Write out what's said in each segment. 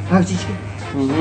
Артичка. Угу.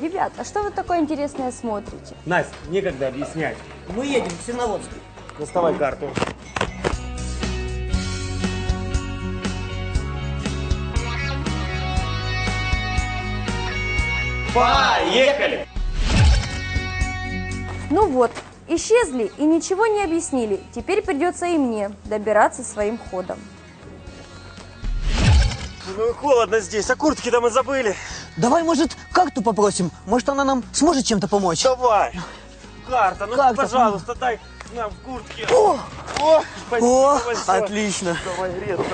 Ребят, а что вы такое интересное смотрите? Настя, некогда объяснять. Мы едем в Серноводск. Доставай карту. Поехали! Ну вот, исчезли и ничего не объяснили. Теперь придется и мне добираться своим ходом. Ну холодно здесь, а куртки-то мы забыли. Давай, может, карту попросим? Может, она нам сможет чем-то помочь? Давай. Карта, ну Карта, пожалуйста, дай нам в куртке. О, Спасибо большое. отлично. Давай, греться.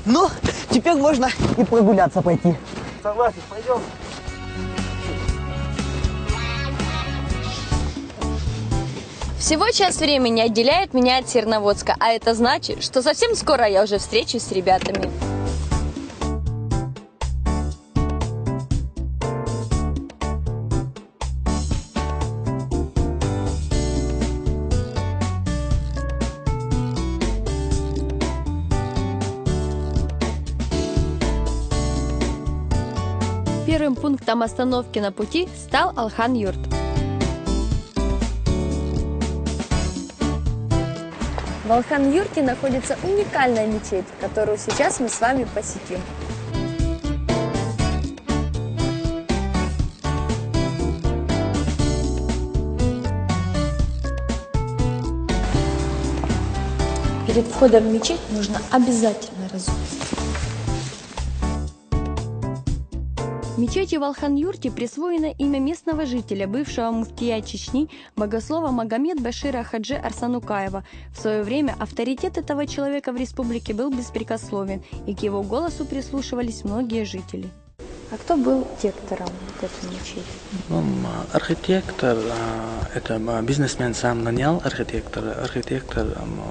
Ну, теперь можно и прогуляться пойти. Согласен, пойдем. Всего час времени отделяет меня от Серноводска, а это значит, что совсем скоро я уже встречусь с ребятами. Первым пунктом остановки на пути стал Алхан-Юрт. В Алхан-Юрте находится уникальная мечеть, которую сейчас мы с вами посетим. Перед входом в мечеть нужно обязательно разуться. Мечети в Алхан-Юрте присвоено имя местного жителя, бывшего муфтия Чечни, богослова Магомед Башира Хаджи Арсанукаева. В свое время авторитет этого человека в республике был беспрекословен, и к его голосу прислушивались многие жители. А кто был директором этой мечети? Архитектор, это бизнесмен сам нанял архитектора. Архитектор,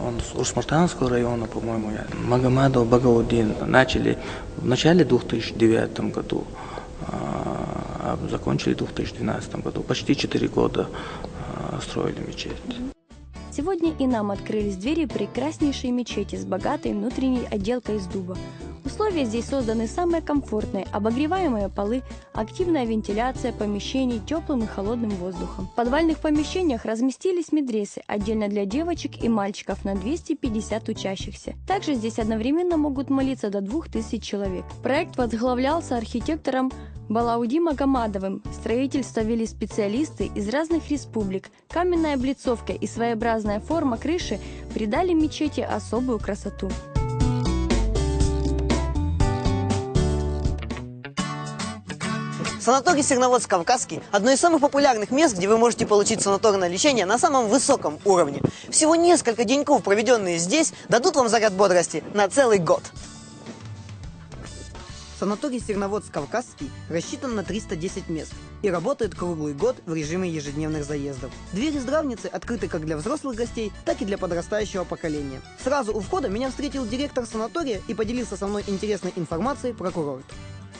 он с Урсмартанского района, по-моему, Магомедов Багаудин. Начали в начале 2009 году, а закончили в 2012 году. Почти 4 года строили мечеть. Сегодня и нам открылись двери прекраснейшей мечети с богатой внутренней отделкой из дуба. Условия здесь созданы самые комфортные: обогреваемые полы, активная вентиляция помещений теплым и холодным воздухом. В подвальных помещениях разместились медресы, отдельно для девочек и мальчиков на 250 учащихся. Также здесь одновременно могут молиться до 2000 человек. Проект возглавлялся архитектором Балауди Магомадовым. Строительство вели специалисты из разных республик. Каменная облицовка и своеобразная форма крыши придали мечети особую красоту. Санаторий Серноводск-Кавказский – одно из самых популярных мест, где вы можете получить санаторное лечение на самом высоком уровне. Всего несколько деньков, проведенные здесь, дадут вам заряд бодрости на целый год. Санаторий Серноводск-Кавказский рассчитан на 310 мест и работает круглый год в режиме ежедневных заездов. Двери здравницы открыты как для взрослых гостей, так и для подрастающего поколения. Сразу у входа меня встретил директор санатория и поделился со мной интересной информацией про курорт.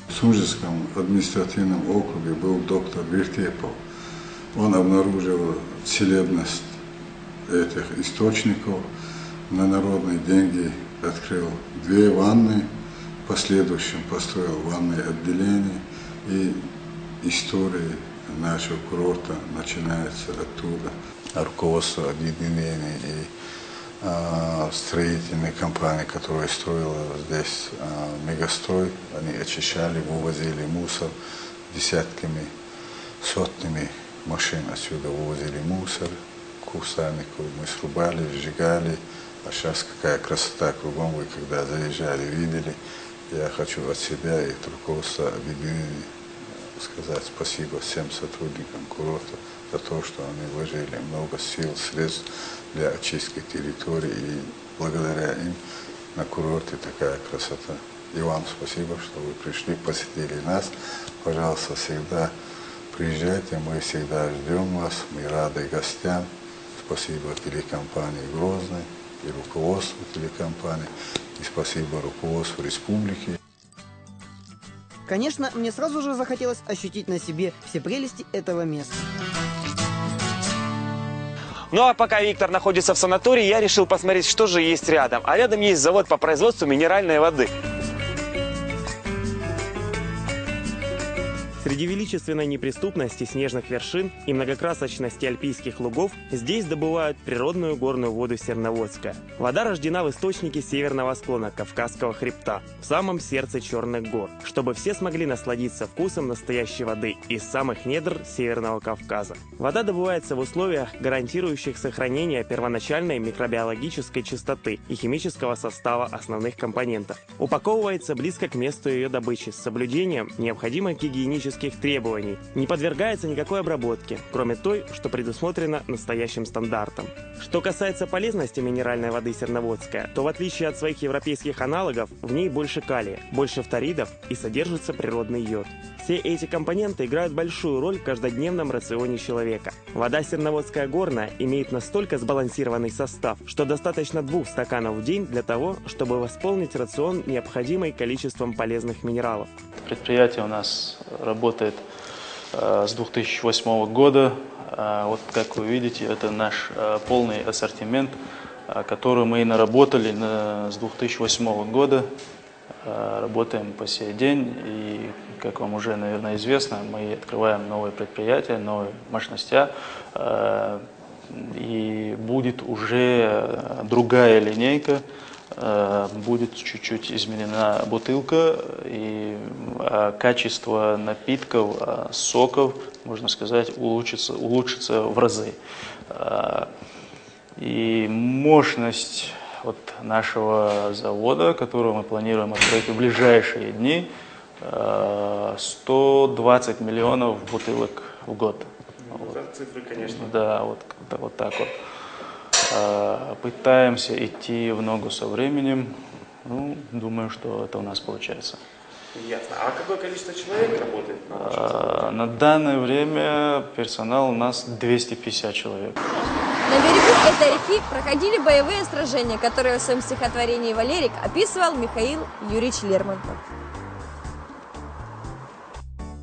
В Судженском административном округе был доктор Вертепов. Он обнаружил целебность этих источников, на народные деньги открыл 2 ванны, в последующем построил ванные отделения, и история нашего курорта начинается оттуда. Руководство объединения и строительной компании, которая строила здесь мегастрой. Они очищали, вывозили мусор десятками, сотнями машин отсюда вывозили мусор, кустарников мы срубали, сжигали. А сейчас какая красота кругом, вы когда заезжали, видели. Я хочу от себя и от руководства объединения сказать спасибо всем сотрудникам курорта за то, что они вложили много сил, средств для очистки территории. И благодаря им на курорте такая красота. И вам спасибо, что вы пришли, посетили нас. Пожалуйста, всегда приезжайте, мы всегда ждем вас, мы рады гостям. Спасибо телекомпании «Грозный» и руководству телекомпании, и спасибо руководству республики. Конечно, мне сразу же захотелось ощутить на себе все прелести этого места. Ну а пока Виктор находится в санатории, я решил посмотреть, что же есть рядом. А рядом есть завод по производству минеральной воды. Среди величественной неприступности снежных вершин и многокрасочности альпийских лугов здесь добывают природную горную воду Серноводская. Вода рождена в источнике северного склона Кавказского хребта, в самом сердце Черных гор, чтобы все смогли насладиться вкусом настоящей воды из самых недр Северного Кавказа. Вода добывается в условиях, гарантирующих сохранение первоначальной микробиологической чистоты и химического состава основных компонентов. Упаковывается близко к месту ее добычи с соблюдением необходимых гигиенических требований, не подвергается никакой обработке, кроме той, что предусмотрено настоящим стандартом. Что касается полезности минеральной воды Серноводская, то в отличие от своих европейских аналогов, в ней больше калия, больше фторидов и содержится природный йод. Все эти компоненты играют большую роль в каждодневном рационе человека. Вода Серноводская горная имеет настолько сбалансированный состав, что достаточно 2 стаканов в день для того, чтобы восполнить рацион необходимым количеством полезных минералов. Предприятие у нас работает с 2008 года. Вот как вы видите, это наш полный ассортимент, который мы и наработали с 2008 года. Работаем по сей день, и, как вам уже, наверное, известно, мы открываем новые предприятия, новые мощности, и будет уже другая линейка, будет чуть-чуть изменена бутылка, и качество напитков, соков, можно сказать, улучшится в разы. И мощность от нашего завода, который мы планируем открыть в ближайшие дни, 120 миллионов бутылок в год. Цифры, конечно. Да, вот так вот. Пытаемся идти в ногу со временем. Ну, думаю, что это у нас получается. Ясно. А какое количество человек работает на вашем заводе? На данное время персонал у нас 250 человек. На берегу этой реки проходили боевые сражения, которые в своем стихотворении «Валерик» описывал Михаил Юрьевич Лермонтов.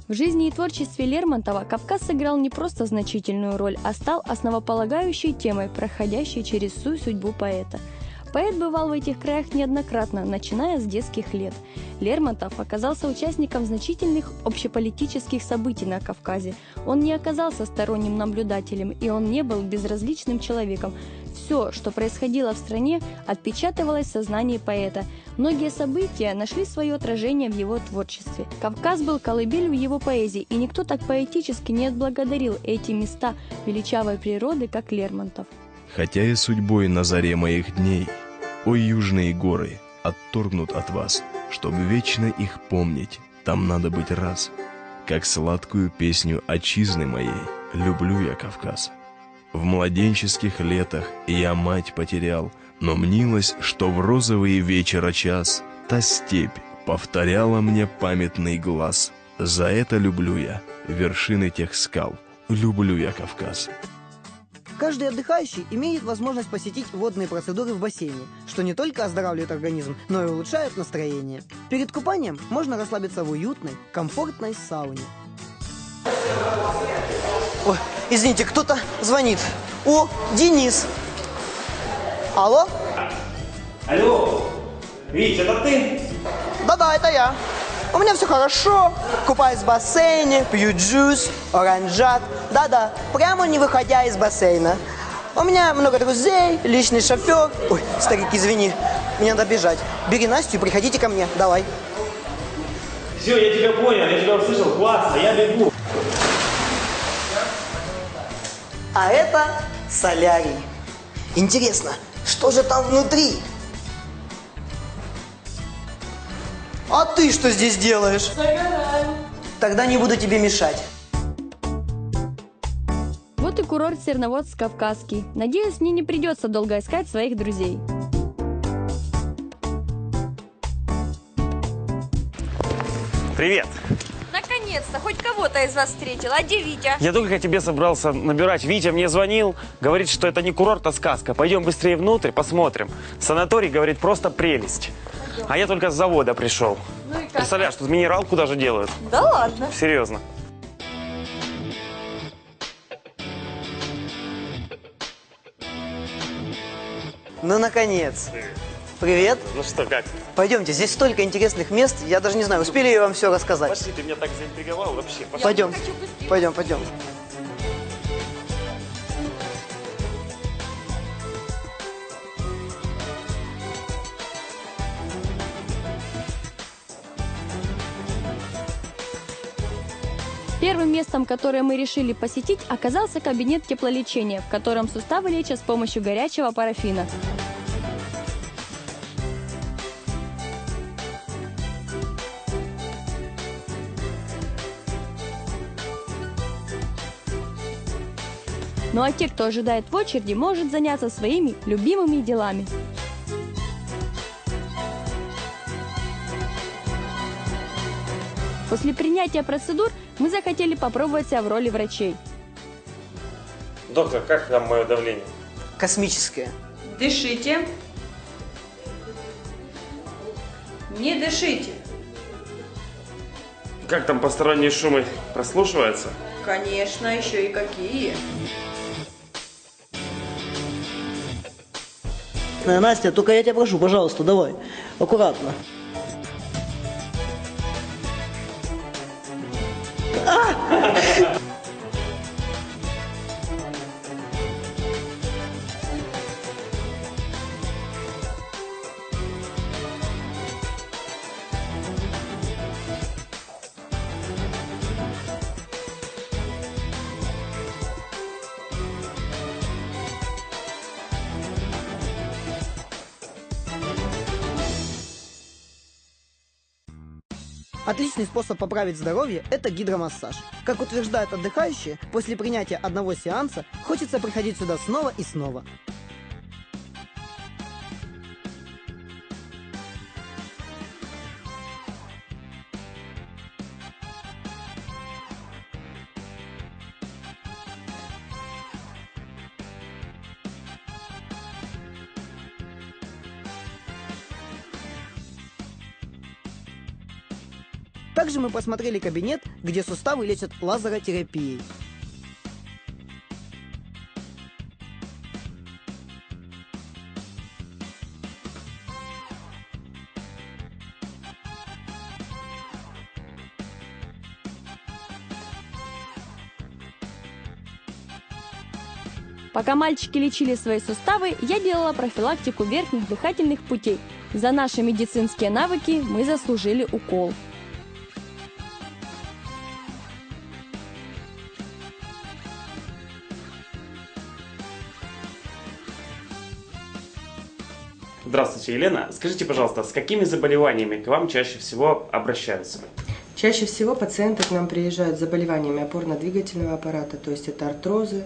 В жизни и творчестве Лермонтова Кавказ сыграл не просто значительную роль, а стал основополагающей темой, проходящей через всю судьбу поэта. Поэт бывал в этих краях неоднократно, начиная с детских лет. Лермонтов оказался участником значительных общеполитических событий на Кавказе. Он не оказался сторонним наблюдателем, и он не был безразличным человеком. Все, что происходило в стране, отпечатывалось в сознании поэта. Многие события нашли свое отражение в его творчестве. Кавказ был колыбелью его поэзии, и никто так поэтически не отблагодарил эти места величавой природы, как Лермонтов. Хотя и судьбой на заре моих дней, о южные горы, отторгнут от вас, чтобы вечно их помнить, там надо быть раз. Как сладкую песню отчизны моей, люблю я Кавказ. В младенческих летах я мать потерял, но мнилось, что в розовый вечера час та степь повторяла мне памятный глаз. За это люблю я вершины тех скал, люблю я Кавказ. Каждый отдыхающий имеет возможность посетить водные процедуры в бассейне, что не только оздоравливает организм, но и улучшает настроение. Перед купанием можно расслабиться в уютной, комфортной сауне. Ой, извините, кто-то звонит. О, Денис. Алло? Алло, Витя, это ты? Да-да, это я. У меня все хорошо. Купаюсь в бассейне, пью джус, оранжат. Да-да, прямо не выходя из бассейна. У меня много друзей, личный шофер. Ой, старик, извини, мне надо бежать. Бери Настю и приходите ко мне, давай. Все, я тебя понял, я тебя услышал, классно, я бегу. А это солярий. Интересно, что же там внутри? А ты что здесь делаешь? Загораю. Тогда не буду тебе мешать. Вот и курорт Серноводск-Кавказский. Надеюсь, мне не придется долго искать своих друзей. Привет. Наконец-то, хоть кого-то из вас встретил. А где Витя? Я только к тебе собрался набирать. Витя мне звонил, говорит, что это не курорт, а сказка. Пойдем быстрее внутрь, посмотрим. Санаторий, говорит, просто прелесть. А я только с завода пришел. Ну и как? Представляешь, тут минералку даже делают. Да ладно. Серьезно. Ну, наконец. Привет. Ну что, как? Пойдемте, здесь столько интересных мест, я даже не знаю, успели ли вам все рассказать. Пошли, ты меня так заинтриговал вообще. Пошли. Пойдем, хочу быстрее. пойдем, пойдем. Первым местом, которое мы решили посетить, оказался кабинет теплолечения, в котором суставы лечат с помощью горячего парафина. Ну а те, кто ожидает в очереди, может заняться своими любимыми делами. После принятия процедур мы захотели попробовать себя в роли врачей. Доктор, как там мое давление? Космическое. Дышите. Не дышите. Как там посторонние шумы прослушиваются? Конечно, еще и какие. Настя, только я тебя прошу, пожалуйста, давай, аккуратно. Отличный способ поправить здоровье – это гидромассаж. Как утверждают отдыхающие, после принятия одного сеанса хочется приходить сюда снова и снова. Также мы посмотрели кабинет, где суставы лечат лазеротерапией. Пока мальчики лечили свои суставы, я делала профилактику верхних дыхательных путей. За наши медицинские навыки мы заслужили укол. Здравствуйте, Елена. Скажите, пожалуйста, с какими заболеваниями к вам чаще всего обращаются? Чаще всего пациенты к нам приезжают с заболеваниями опорно-двигательного аппарата, то есть это артрозы,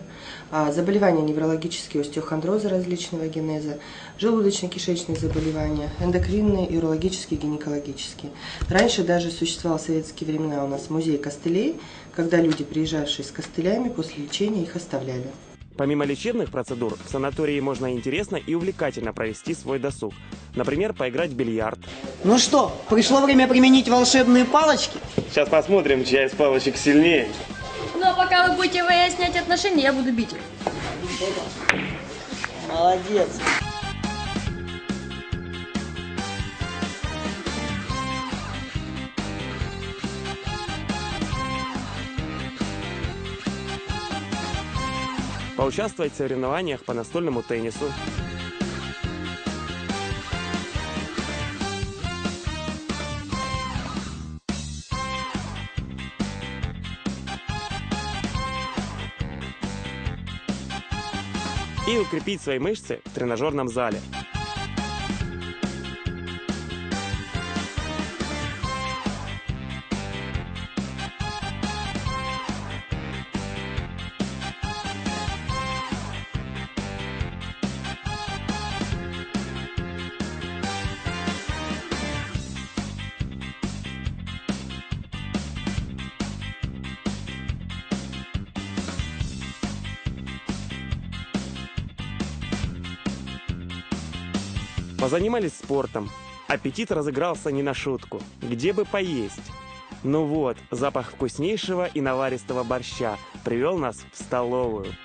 заболевания неврологические, остеохондрозы различного генеза, желудочно-кишечные заболевания, эндокринные, урологические, гинекологические. Раньше даже существовал в советские времена у нас музей костылей, когда люди, приезжавшие с костылями, после лечения их оставляли. Помимо лечебных процедур, в санатории можно интересно и увлекательно провести свой досуг. Например, поиграть в бильярд. Ну что, пришло время применить волшебные палочки? Сейчас посмотрим, чья из палочек сильнее. Ну а пока вы будете выяснять отношения, я буду бить. Молодец. поучаствовать в соревнованиях по настольному теннису, и укрепить свои мышцы в тренажерном зале. Позанимались спортом. Аппетит разыгрался не на шутку. Где бы поесть? Ну вот, запах вкуснейшего и наваристого борща привел нас в столовую.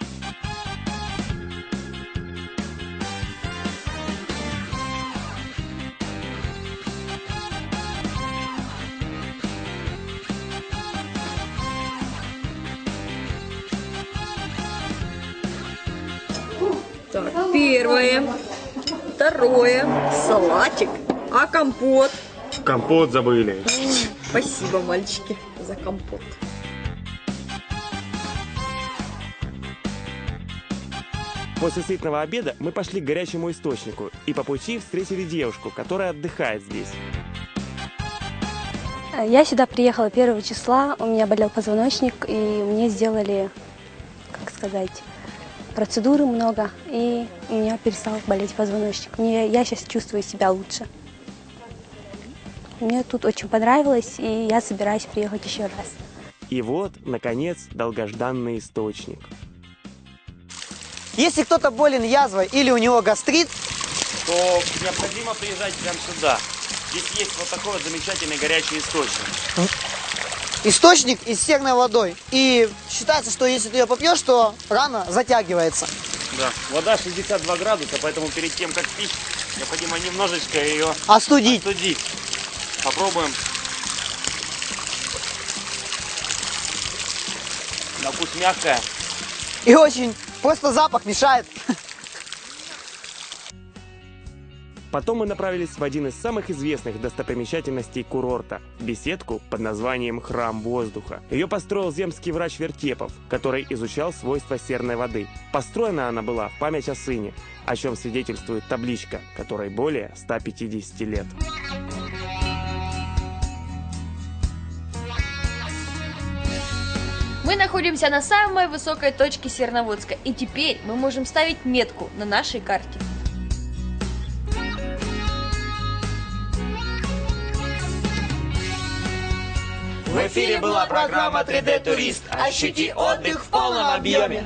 Так, первое. Второе. Салатик. А компот? Компот забыли. Спасибо, мальчики, за компот. После сытного обеда мы пошли к горячему источнику и по пути встретили девушку, которая отдыхает здесь. Я сюда приехала 1 числа, у меня болел позвоночник, и мне сделали, как сказать, процедуры много, и у меня перестал болеть позвоночник. Я сейчас чувствую себя лучше. Мне тут очень понравилось, и я собираюсь приехать еще раз. И вот, наконец, долгожданный источник. Если кто-то болен язвой или у него гастрит, То необходимо приезжать прямо сюда. Здесь есть вот такой вот замечательный горячий источник. источник из серной водой. И считается, что если ты ее попьешь, то рана затягивается. Да. Вода 62 градуса, поэтому перед тем, как пить, необходимо немножечко ее Остудить. Попробуем. На вкус мягкая. И очень просто запах мешает. Потом мы направились в один из самых известных достопримечательностей курорта – беседку под названием «Храм воздуха». Ее построил земский врач Вертепов, который изучал свойства серной воды. Построена она была в память о сыне, о чем свидетельствует табличка, которой более 150 лет. Мы находимся на самой высокой точке Серноводска, и теперь мы можем ставить метку на нашей карте. В эфире была программа 3D Турист. Ощути отдых в полном объеме.